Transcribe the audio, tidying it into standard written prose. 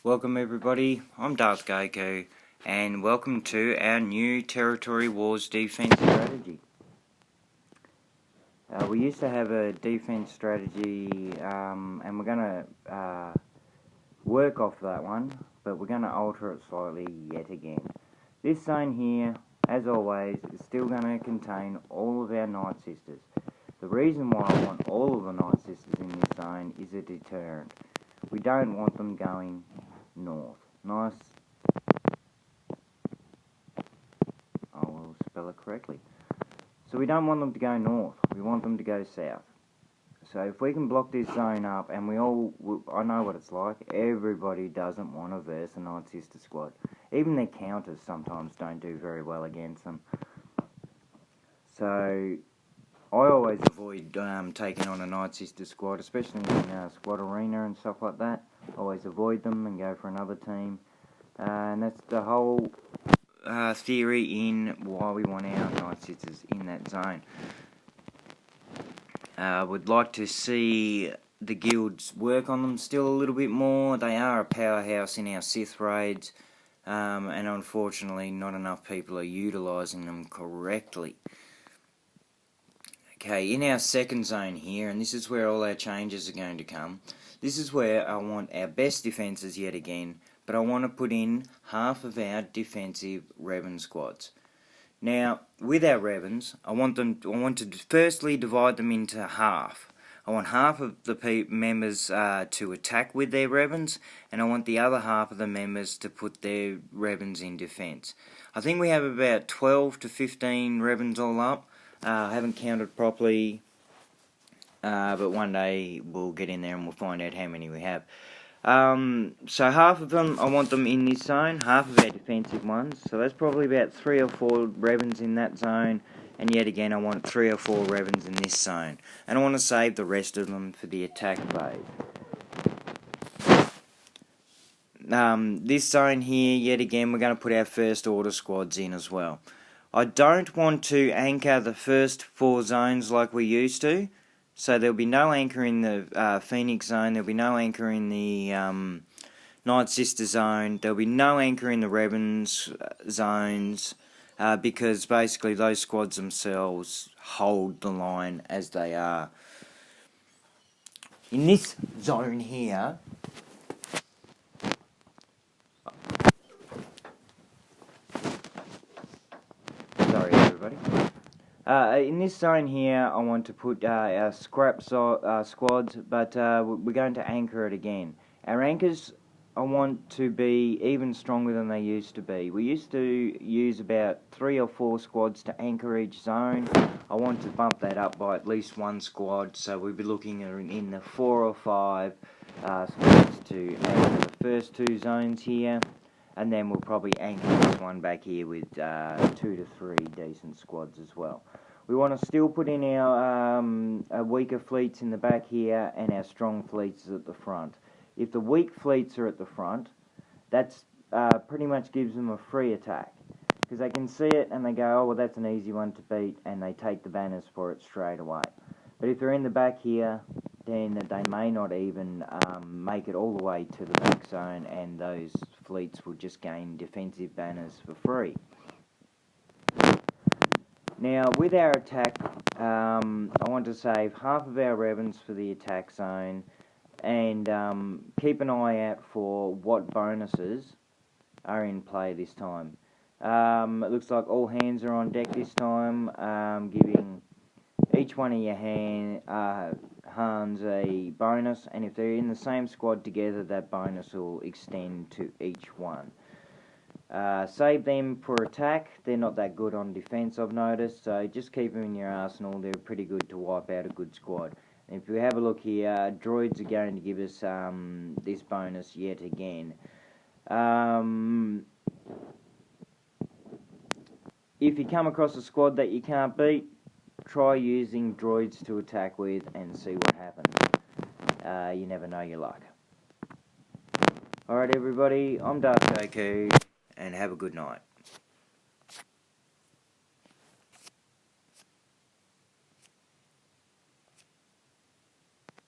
Welcome everybody, I'm Darth Goku, and welcome to our new Territory Wars defense strategy. We used to have a defense strategy, and we're going to work off that one, but we're going to alter it slightly yet again. This zone here, as always, is still going to contain all of our Night Sisters. The reason why I want all of the Night Sisters in this zone is a deterrent. We don't want them going north. Nice. I will spell it correctly. So we don't want them to go north. We want them to go south. So if we can block this zone up, and I know what it's like. Everybody doesn't want to verse a Night Sister squad. Even their counters sometimes don't do very well against them. So I always avoid taking on a Night Sister squad, especially in squad arena and stuff like that. Always avoid them and go for another team. And that's the whole theory in why we want our Night Sisters in that zone. Would like to see the guilds work on them still a little bit more. They are a powerhouse in our Sith raids, and unfortunately not enough people are utilising them correctly. Okay, in our second zone here, and this is where all our changes are going to come, this is where I want our best defences yet again, but I want to put in half of our defensive Revan squads. Now, with our Revans, I want to firstly divide them into half. I want half of the members to attack with their Revans, and I want the other half of the members to put their Revans in defence. I think we have about 12 to 15 Revans all up. I haven't counted properly, but one day we'll get in there and we'll find out how many we have. So half of them, I want them in this zone, half of our defensive ones. So that's probably about 3 or 4 Revans in that zone. And yet again, I want 3 or 4 Revans in this zone. And I want to save the rest of them for the attack phase. This zone here, yet again, we're going to put our first order squads in as well. I don't want to anchor the first 4 zones like we used to. So there'll be no anchor in the Phoenix zone, there'll be no anchor in the Night Sister zone, there'll be no anchor in the Revans zones, because basically those squads themselves hold the line as they are. In this zone here, sorry everybody. In this zone here, I want to put our scrap squads, but we're going to anchor it again. Our anchors, I want to be even stronger than they used to be. We used to use about 3 or 4 squads to anchor each zone. I want to bump that up by at least 1 squad, so we'll be looking in the 4 or 5 squads to anchor the first 2 zones here. And then we'll probably anchor this one back here with 2 to 3 decent squads as well. We want to still put in our weaker fleets in the back here and our strong fleets at the front. If the weak fleets are at the front, that's pretty much gives them a free attack. Because they can see it and they go, oh well, that's an easy one to beat, and they take the banners for it straight away. But if they're in the back here, then they may not even make it all the way to the back zone, and those fleets will just gain defensive banners for free. Now, with our attack, I want to save half of our Revans for the attack zone, and keep an eye out for what bonuses are in play this time. It looks like all hands are on deck this time, giving each one of your Hans a bonus, and if they're in the same squad together, that bonus will extend to each one. Save them for attack. They're not that good on defense, I've noticed, so just keep them in your arsenal. They're pretty good to wipe out a good squad. And if we have a look here, droids are going to give us this bonus yet again. If you come across a squad that you can't beat, try using droids to attack with and see what happens. You never know your luck. Alright everybody, I'm Darth Goku, and have a good night.